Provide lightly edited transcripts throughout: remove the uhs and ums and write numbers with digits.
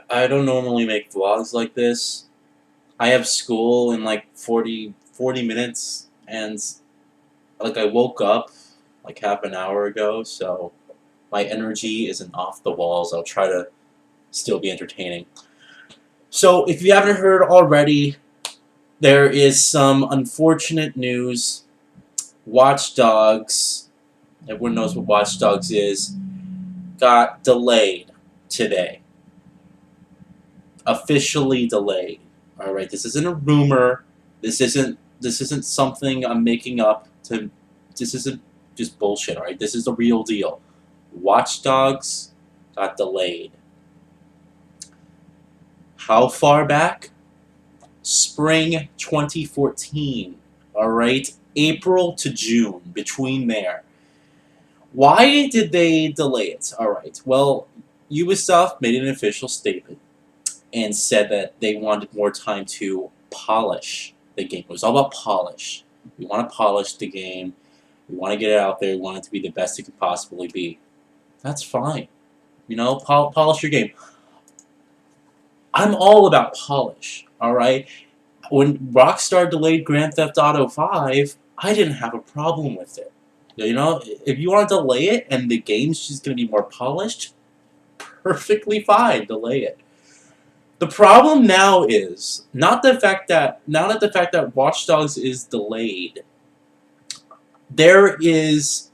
I don't normally make vlogs like this. I have school in like 40 minutes, and like I woke up like half an hour ago, so my energy isn't off the walls. I'll try to still be entertaining. So if you haven't heard already, there is some unfortunate news. Watch Dogs, everyone knows what Watch Dogs is, got delayed today. Officially delayed. Alright, this isn't a rumor. This isn't something I'm making up to. This isn't just bullshit, alright? This is the real deal. Watch Dogs got delayed. How far back? Spring 2014. Alright? April to June, between there. Why did they delay it? Alright, well, Ubisoft made an official statement and said that they wanted more time to polish the game. It was all about polish. We want to polish the game. We want to get it out there. We want it to be the best it could possibly be. That's fine. You know, polish your game. I'm all about polish, alright? When Rockstar delayed Grand Theft Auto 5, I didn't have a problem with it. You know, if you want to delay it and the game's just going to be more polished, perfectly fine, delay it. The problem now is not the fact that Watch Dogs is delayed. There is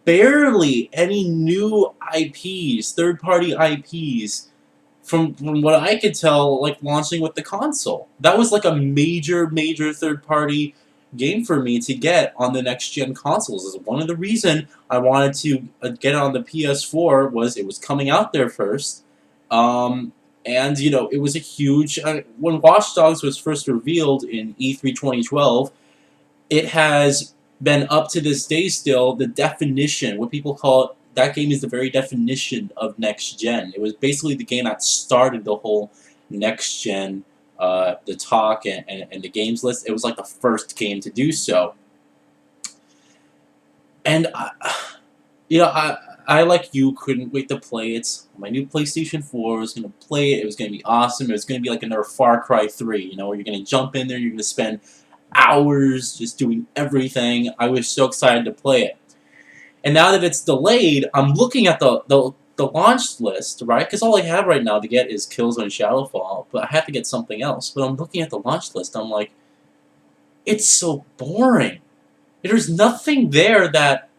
barely any new IPs, third-party IPs, from what I could tell, like launching with the console. That was like a major third-party game for me to get on the next-gen consoles. Is one of the reasons I wanted to get on the PS4 was it was coming out there first. And, you know, it was a huge... when Watch Dogs was first revealed in E3 2012, it has been up to this day still the definition, what people call it, that game is the very definition of next-gen. It was basically the game that started the whole next-gen, the talk and the games list. It was like the first game to do so. And, you know, I, like you, couldn't wait to play it. My new PlayStation 4 was going to play it. It was going to be awesome. It was going to be like another Far Cry 3, you know, where you're going to jump in there, you're going to spend hours just doing everything. I was so excited to play it. And now that it's delayed, I'm looking at the launch list, right? Because all I have right now to get is Killzone Shadowfall, but I have to get something else. But I'm looking at the launch list, I'm like, it's so boring. There's nothing there that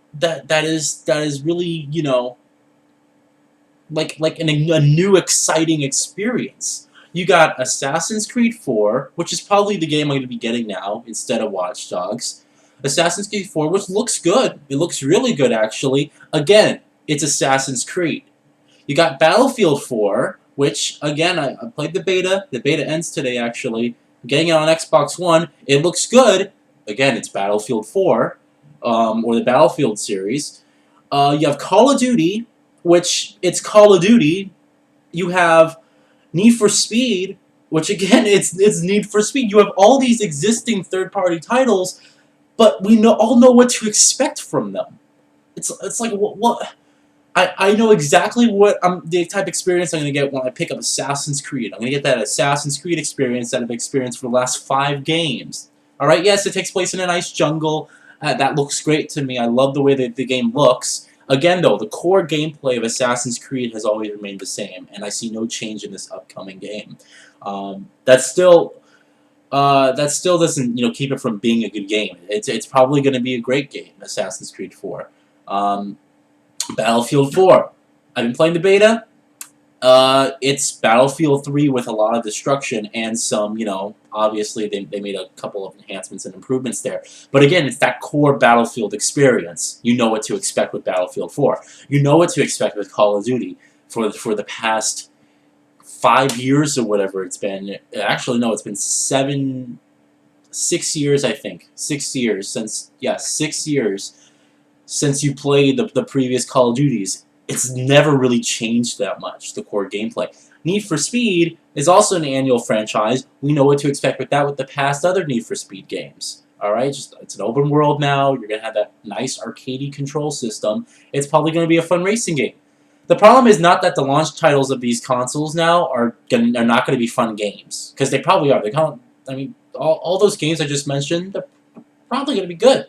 is really, you know, like a new exciting experience. You got Assassin's Creed 4, which is probably the game I'm going to be getting now instead of Watch Dogs. Assassin's Creed 4, which looks good. It looks really good, actually. Again, it's Assassin's Creed. You got Battlefield 4, which, again, I played the beta. The beta ends today, actually. I'm getting it on Xbox One. It looks good. Again, it's Battlefield 4. Or the Battlefield series. You have Call of Duty, which it's Call of Duty. You have Need for Speed, which again, it's Need for Speed. You have all these existing third-party titles, but we all know what to expect from them. It's like, what? I know exactly what the type of experience I'm going to get when I pick up Assassin's Creed. I'm going to get that Assassin's Creed experience that I've experienced for the last 5 games. Alright, yes, it takes place in a nice jungle. That looks great to me. I love the way that the game looks. Again, though, the core gameplay of Assassin's Creed has always remained the same, and I see no change in this upcoming game. That still doesn't, you know, keep it from being a good game. It's probably going to be a great game, Assassin's Creed 4. Battlefield 4. I've been playing the beta. It's Battlefield 3 with a lot of destruction and some, you know, obviously they made a couple of enhancements and improvements there. But again, it's that core Battlefield experience. You know what to expect with Battlefield 4. You know what to expect with Call of Duty for the past 5 years or whatever it's been. Actually, no, it's been 6 years, I think. 6 years since, yeah, 6 years since you played the previous Call of Duties. It's never really changed that much, the core gameplay. Need for Speed is also an annual franchise. We know what to expect with that with the past other Need for Speed games. Alright, it's an open world now. You're going to have that nice arcadey control system. It's probably going to be a fun racing game. The problem is not that the launch titles of these consoles now are not going to be fun games, because they probably are. I mean, all those games I just mentioned, they're probably going to be good.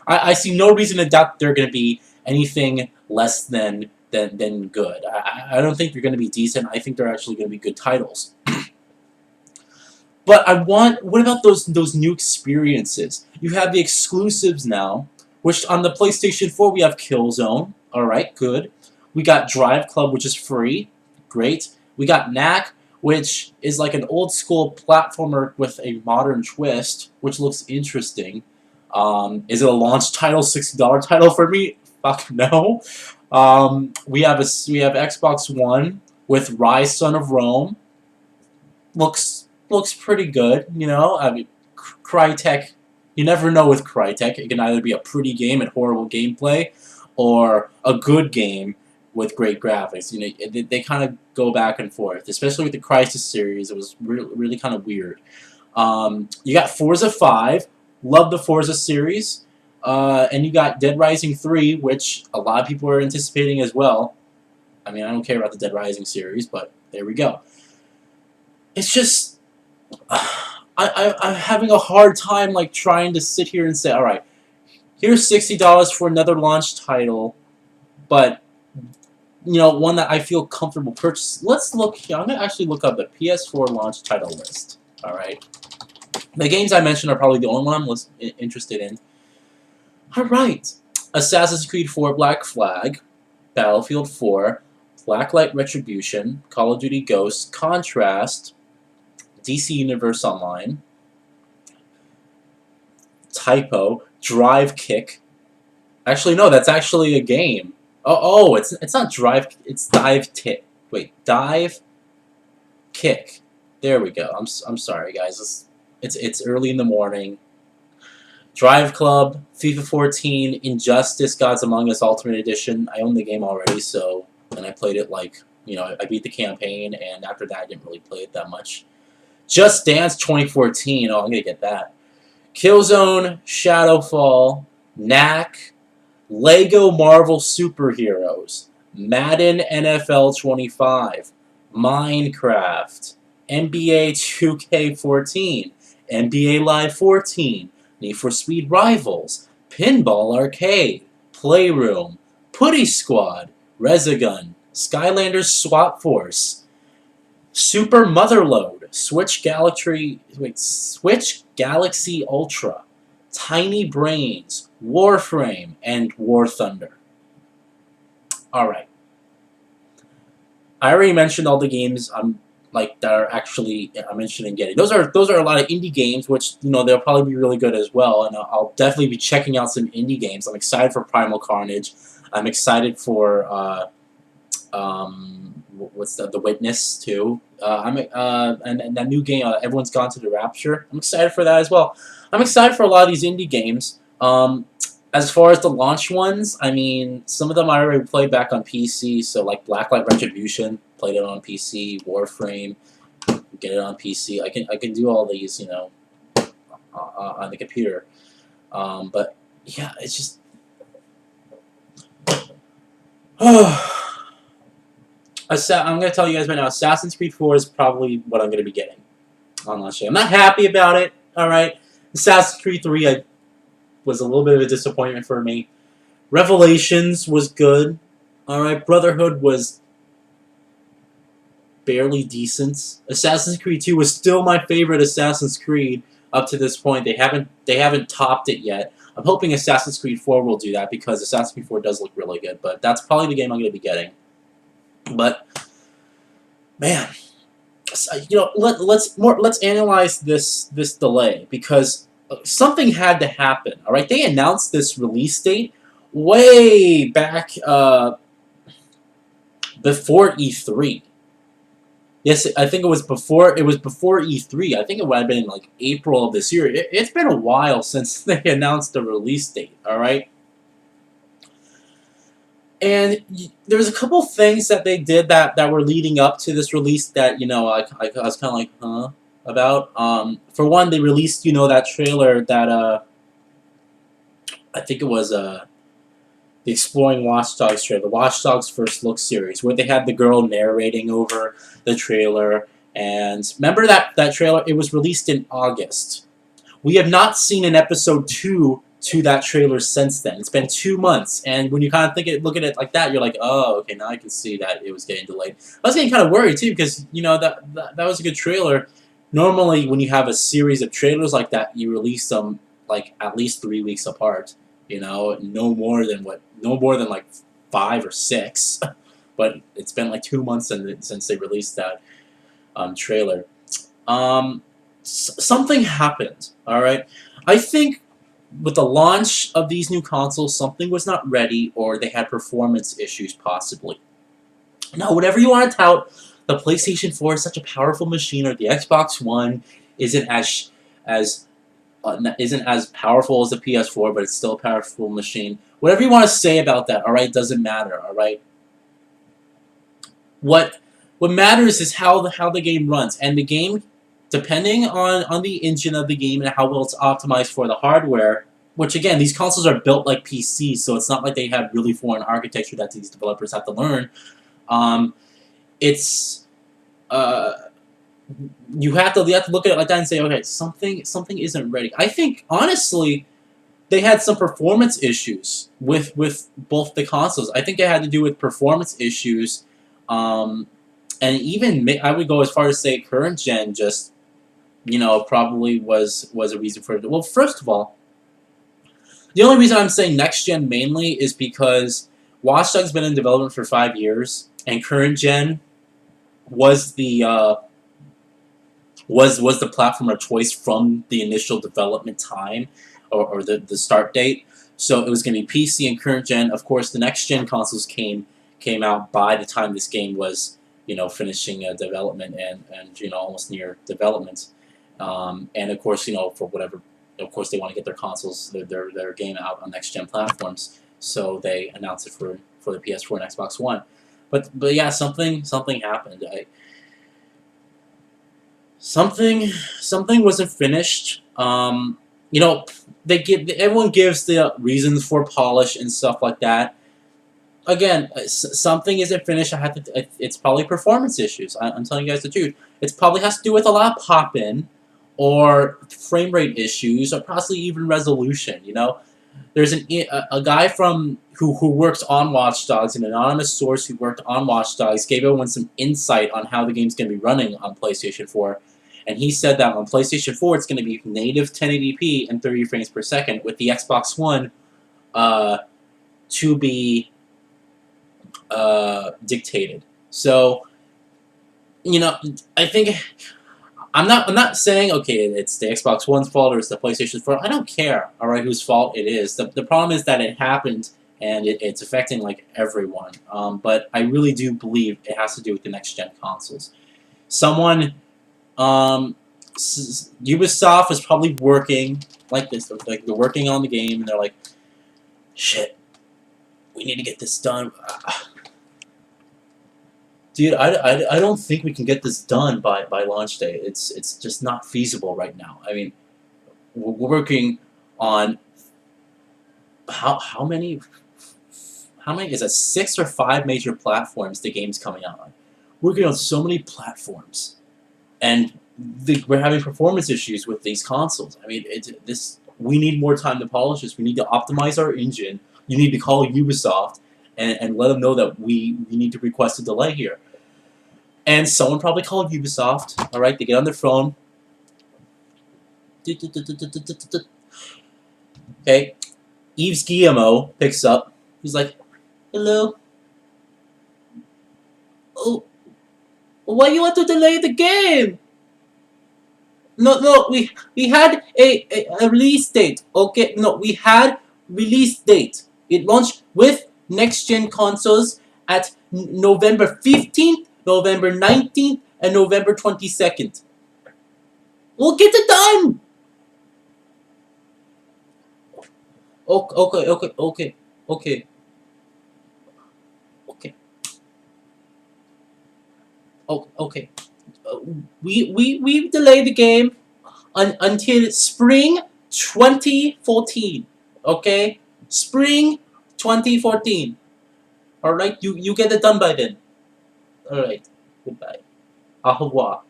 I see no reason to doubt they're going to be anything less than good. I don't think they're going to be decent. I think they're actually going to be good titles. But what about those new experiences? You have the exclusives now, which on the PlayStation 4 we have Killzone. Alright, good. We got Drive Club, which is free. Great. We got Knack, which is like an old school platformer with a modern twist, which looks interesting. Is it a launch title, $60 title for me? Fuck no. We have Xbox One with Rise Son of Rome. Looks pretty good, you know. I mean, Crytek. You never know with Crytek. It can either be a pretty game and horrible gameplay, or a good game with great graphics. You know, they kind of go back and forth. Especially with the Crysis series, it was really kind of weird. You got Forza 5. Love the Forza series. And you got Dead Rising 3, which a lot of people are anticipating as well. I mean, I don't care about the Dead Rising series, but there we go. It's just... I'm having a hard time, like, trying to sit here and say, alright, here's $60 for another launch title, but, you know, one that I feel comfortable purchasing. Let's look here. I'm going to actually look up the PS4 launch title list. Alright. The games I mentioned are probably the only one I'm interested in. Alright. Assassin's Creed 4 Black Flag, Battlefield 4, Blacklight Retribution, Call of Duty Ghosts, Contrast, DC Universe Online, Typo, Drive Kick. Actually, no, that's actually a game. Oh, it's not Drive. It's Dive Kick. Wait, Dive Kick. There we go. I'm sorry, guys. It's early in the morning. Drive Club, FIFA 14, Injustice, Gods Among Us Ultimate Edition. I own the game already, and I played it like, you know, I beat the campaign, and after that I didn't really play it that much. Just Dance 2014. Oh, I'm gonna get that. Killzone, Shadowfall, Knack, Lego Marvel Superheroes, Madden NFL 25, Minecraft, NBA 2K14, NBA Live 14, Need for Speed Rivals, Pinball Arcade, Playroom, Putty Squad, Resogun, Skylanders Swap Force, Super Motherload, Switch Galaxy Ultra, Tiny Brains, Warframe, and War Thunder. Alright. I already mentioned all the games that are actually I'm interested in getting. Those are a lot of indie games, which, you know, they'll probably be really good as well, and I'll definitely be checking out some indie games. I'm excited for Primal Carnage. I'm excited for what's the Witness too. And that new game, Everyone's Gone to the Rapture. I'm excited for that as well. I'm excited for a lot of these indie games. As far as the launch ones, I mean, some of them I already played back on PC. So like Blacklight Retribution, played it on PC. Warframe, get it on PC. I can do all these, you know, on the computer. But yeah, it's just. I'm going to tell you guys right now, Assassin's Creed 4 is probably what I'm going to be getting on launch day. I'm not happy about it, alright? Assassin's Creed 3 was a little bit of a disappointment for me. Revelations was good, alright? Brotherhood was barely decent. Assassin's Creed 2 was still my favorite Assassin's Creed up to this point. They haven't topped it yet. I'm hoping Assassin's Creed 4 will do that, because Assassin's Creed 4 does look really good, but that's probably the game I'm going to be getting. But man, you know, let's analyze this delay, because something had to happen. All right, they announced this release date way back before E3. Yes, I think it was before E3. I think it would have been like April of this year. It's been a while since they announced the release date. All right. And there was a couple things that they did that were leading up to this release that, you know, I was kind of like, huh, about. For one, they released, you know, that trailer that, I think it was, the Exploring Watch Dogs trailer, the Watch Dogs First Look series, where they had the girl narrating over the trailer. And remember that trailer? It was released in August. We have not seen an episode 2 to that trailer since then. It's been 2 months, and when you kind of look at it like that, you're like, oh, okay, now I can see that it was getting delayed. I was getting kind of worried too because that was a good trailer. Normally, when you have a series of trailers like that, you release them like at least 3 weeks apart. No more than like 5 or 6. But it's been like 2 months since they released that trailer. Something happened. All right, I think with the launch of these new consoles, something was not ready, or they had performance issues, possibly. Now, whatever you want to tout, the PlayStation 4 is such a powerful machine, or the Xbox One isn't as powerful as the PS4, but it's still a powerful machine. Whatever you want to say about that, all right, doesn't matter. All right. What matters is how the game runs, and the game, depending on the engine of the game and how well it's optimized for the hardware, which again, these consoles are built like PCs, so it's not like they have really foreign architecture that these developers have to learn. You have to look at it like that and say, okay, something isn't ready. I think honestly, they had some performance issues with both the consoles. I think it had to do with performance issues, and even I would go as far as say current gen just probably was a reason for it. Well, first of all, the only reason I'm saying next gen mainly is because Watch Dogs been in development for 5 years, and current gen was the platform of choice from the initial development time or the start date. So it was going to be PC and current gen. Of course, the next gen consoles came out by the time this game was finishing development and almost near development. And of course, for whatever, of course, they want to get their consoles, their game out on next gen platforms. So they announced it for the PS4 and Xbox One. But yeah, something happened. Something wasn't finished. Everyone gives the reasons for polish and stuff like that. Again, something isn't finished. It's probably performance issues. I'm telling you guys the truth. It probably has to do with a lot of pop-in, or frame rate issues, or possibly even resolution. There's a guy who works on Watch Dogs, an anonymous source who worked on Watch Dogs, gave everyone some insight on how the game's going to be running on PlayStation 4. And he said that on PlayStation 4, it's going to be native 1080p and 30 frames per second, with the Xbox One to be dictated. So, I think I'm not saying okay, it's the Xbox One's fault or it's the PlayStation's fault. I don't care, all right, whose fault it is. The problem is that it happened and it's affecting like everyone. But I really do believe it has to do with the next gen consoles. Someone. Ubisoft is probably working like this. Like they're working on the game, and they're like, "Shit, we need to get this done." Dude, I don't think we can get this done by launch day. It's just not feasible right now. I mean, we're working on how many is it, 6 or 5 major platforms the game's coming out on. We're working on so many platforms. And we're having performance issues with these consoles. I mean, we need more time to polish this. We need to optimize our engine. You need to call Ubisoft and let them know that we need to request a delay here. And someone probably called Ubisoft. All right, they get on their phone. Okay, Yves Guillemot picks up. He's like, "Hello. Oh. Why you want to delay the game? No, we had a release date. Okay, no, we had release date. It launched with next-gen consoles at November 15th, November 19th, and November 22nd. We'll get it done! Okay. Oh, okay. We delayed the game until spring 2014. Okay, spring 2014. Alright? You get it done by then. Alright. Goodbye. Au revoir.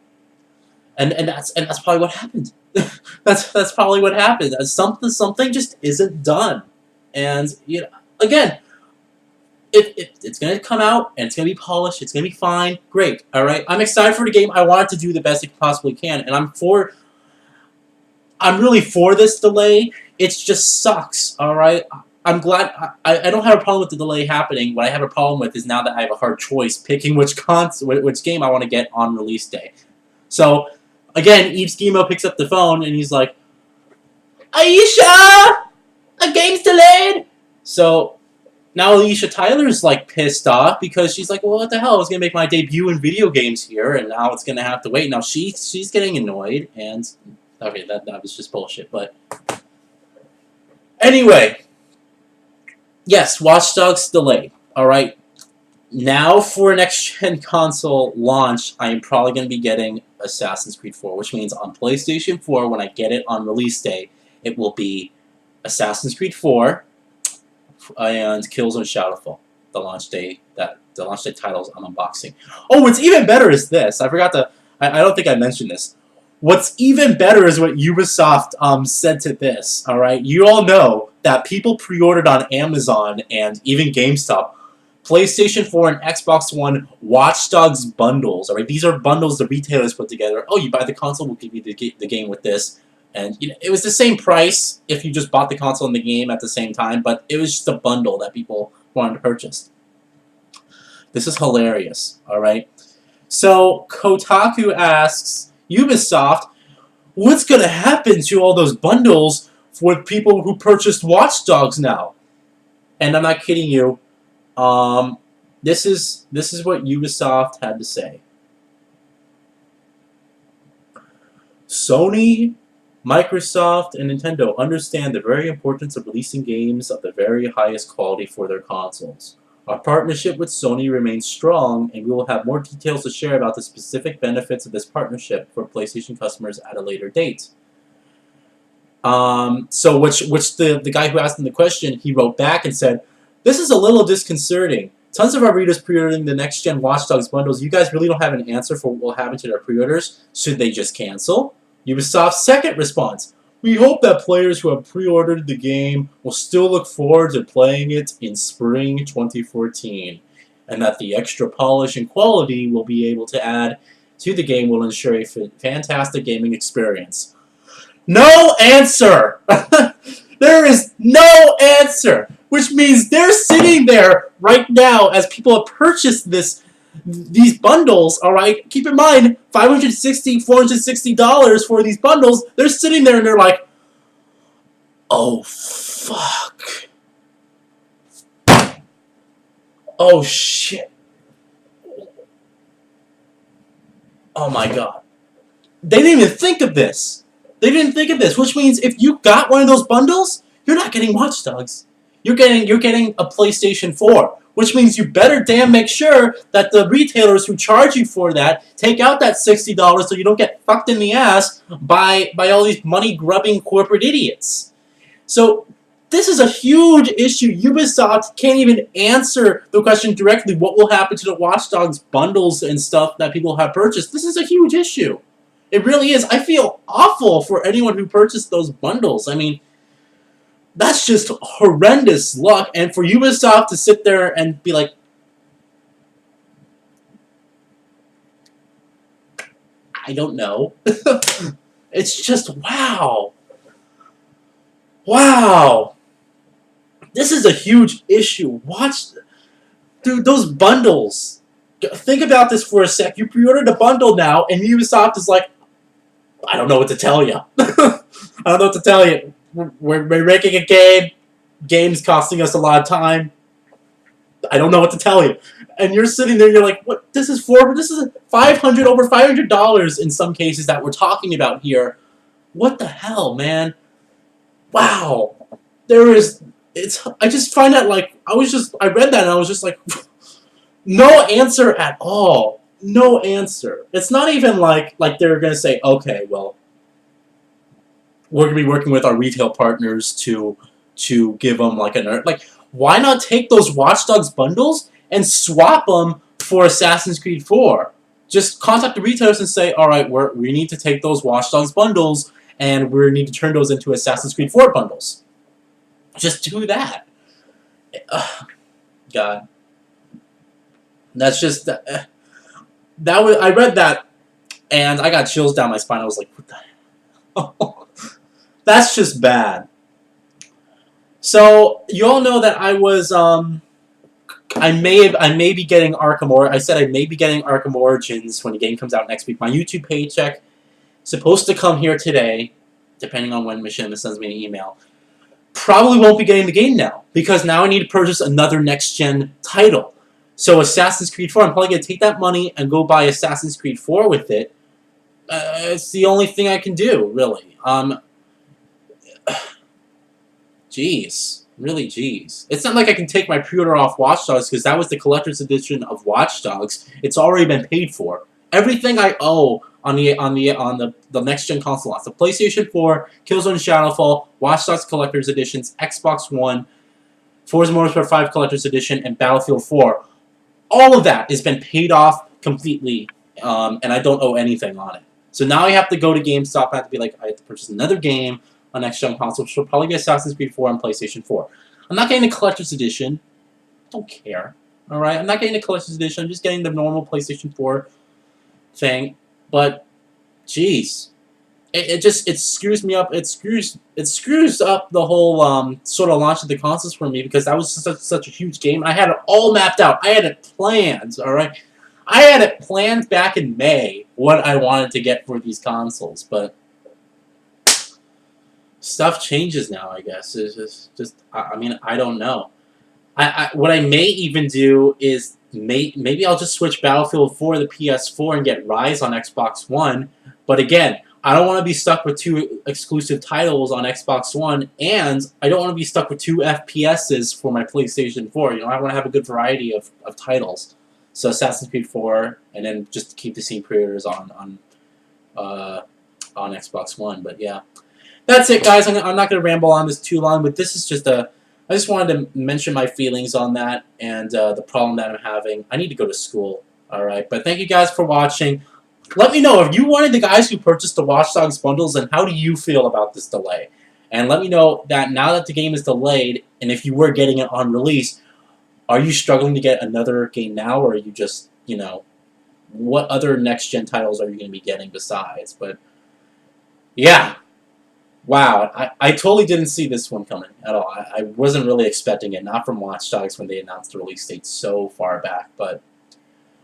And that's probably what happened. that's probably what happened. Something just isn't done. And again, it's gonna come out and it's gonna be polished, it's gonna be fine, great, alright? I'm excited for the game, I want it to do the best it possibly can, and I'm really for this delay. It just sucks, alright? I'm glad I don't have a problem with the delay happening. What I have a problem with is now that I have a hard choice picking which game I want to get on release day. So again, Eve Schemo picks up the phone and he's like, Aisha! A game's delayed! So now Alicia Tyler's like pissed off because she's like, well, what the hell? I was gonna make my debut in video games here, and now it's gonna have to wait. Now she's getting annoyed, and okay, that was just bullshit. But anyway, yes, Watch Dogs delayed. All right, now for next gen console launch, I am probably gonna be getting Assassin's Creed 4, which means on PlayStation 4 when I get it on release day, it will be Assassin's Creed 4. And Killzone Shadowfall, the launch day titles I'm unboxing. Oh, what's even better is this. I forgot to. I don't think I mentioned this. What's even better is what Ubisoft said to this. All right, you all know that people pre-ordered on Amazon and even GameStop PlayStation 4 and Xbox One Watch Dogs bundles. All right, these are bundles the retailers put together. Oh, you buy the console, we'll give you the game with this. And it was the same price if you just bought the console and the game at the same time, but it was just a bundle that people wanted to purchase. This is hilarious, alright? So, Kotaku asks Ubisoft, what's going to happen to all those bundles for people who purchased Watch Dogs now? And I'm not kidding you. This is what Ubisoft had to say. Sony, Microsoft, and Nintendo understand the very importance of releasing games of the very highest quality for their consoles. Our partnership with Sony remains strong, and we will have more details to share about the specific benefits of this partnership for PlayStation customers at a later date. So the guy who asked him the question, he wrote back and said, this is a little disconcerting. Tons of our readers pre-ordering the next-gen Watch Dogs bundles. You guys really don't have an answer for what will happen to their pre-orders. Should they just cancel? Ubisoft's second response. We hope that players who have pre-ordered the game will still look forward to playing it in spring 2014, and that the extra polish and quality we'll be able to add to the game will ensure a fantastic gaming experience. No answer! There is no answer! Which means they're sitting there right now as people have purchased these bundles, alright? Keep in mind, $560, $460 for these bundles. They're sitting there and they're like, oh, fuck. Oh, shit. Oh, my God. They didn't even think of this. They didn't think of this, which means if you got one of those bundles, you're not getting Watch Dogs. You're getting a PlayStation 4. Which means you better damn make sure that the retailers who charge you for that take out that $60 so you don't get fucked in the ass by all these money-grubbing corporate idiots. So this is a huge issue. Ubisoft can't even answer the question directly, what will happen to the Watch Dogs bundles and stuff that people have purchased. This is a huge issue. It really is. I feel awful for anyone who purchased those bundles. I mean, that's just horrendous luck, and for Ubisoft to sit there and be like, I don't know. It's just, wow. Wow. This is a huge issue. Dude, those bundles. Think about this for a sec. You pre-ordered a bundle now, and Ubisoft is like, I don't know what to tell you. I don't know what to tell you. We're making a game. Game's costing us a lot of time. I don't know what to tell you. And you're sitting there, you're like, what? This is over $500 in some cases that we're talking about here. What the hell, man? Wow. I just find that like, I read that and I was just like, no answer at all. No answer. It's not even like they're going to say, okay, well, we're going to be working with our retail partners to give them like why not take those Watch Dogs bundles and swap them for Assassin's Creed 4? Just contact the retailers and say, all right, we need to take those Watch Dogs bundles and we need to turn those into Assassin's Creed 4 bundles. Just do that. God. That's just... that was, I read that, and I got chills down my spine. I was like, what the hell? That's just bad. So, you all know that I was... I may be getting Arkham Origins. I said I may be getting Arkham Origins when the game comes out next week. My YouTube paycheck is supposed to come here today, depending on when Machinima sends me an email. Probably won't be getting the game now, because now I need to purchase another next-gen title. So Assassin's Creed 4, I'm probably going to take that money and go buy Assassin's Creed 4 with it. It's the only thing I can do, really. Jeez. Really, jeez. It's not like I can take my pre-order off Watch Dogs, because that was the collector's edition of Watch Dogs. It's already been paid for. Everything I owe on the next-gen console, the PlayStation 4, Killzone Shadowfall, Watch Dogs Collector's Editions, Xbox One, Forza Motorsport 5 Collector's Edition, and Battlefield 4. All of that has been paid off completely, and I don't owe anything on it. So now I have to go to GameStop and I have to be like, I have to purchase another game on next-gen console, which will probably be Assassin's Creed 4 on PlayStation 4. I'm not getting the Collector's Edition. Don't care. Alright? I'm not getting the Collector's Edition. I'm just getting the normal PlayStation 4 thing. But, jeez. It screws me up. It screws up the whole sort of launch of the consoles for me, because that was such a huge game. I had it all mapped out. I had it planned, alright? I had it planned back in May what I wanted to get for these consoles, but stuff changes now, I guess. It's just I mean, I don't know. What I may even do is maybe I'll just switch Battlefield 4 to the PS4 and get Rise on Xbox One. But again, I don't want to be stuck with 2 exclusive titles on Xbox One, and I don't want to be stuck with 2 FPSs for my PlayStation 4. You know, I want to have a good variety of titles. So Assassin's Creed 4, and then just keep the same pre-orders on Xbox One. But yeah. That's it, guys. I'm not going to ramble on this too long, but this is just I just wanted to mention my feelings on that and the problem that I'm having. I need to go to school, alright? But thank you guys for watching. Let me know if you wanted the guys who purchased the Watch Dogs bundles, and how do you feel about this delay? And let me know that now that the game is delayed, and if you were getting it on release, are you struggling to get another game now, or are you just, you know, what other next-gen titles are you going to be getting besides? But, yeah. Wow, I totally didn't see this one coming at all. I wasn't really expecting it, not from Watch Dogs when they announced the release date so far back. But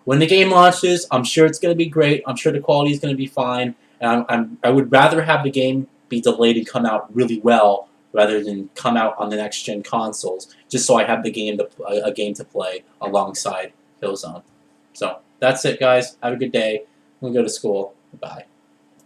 when the game launches, I'm sure it's going to be great. I'm sure the quality is going to be fine. And I would rather have the game be delayed and come out really well rather than come out on the next-gen consoles, just so I have the game a game to play alongside Killzone. So that's it, guys. Have a good day. I'm going to go to school. Bye.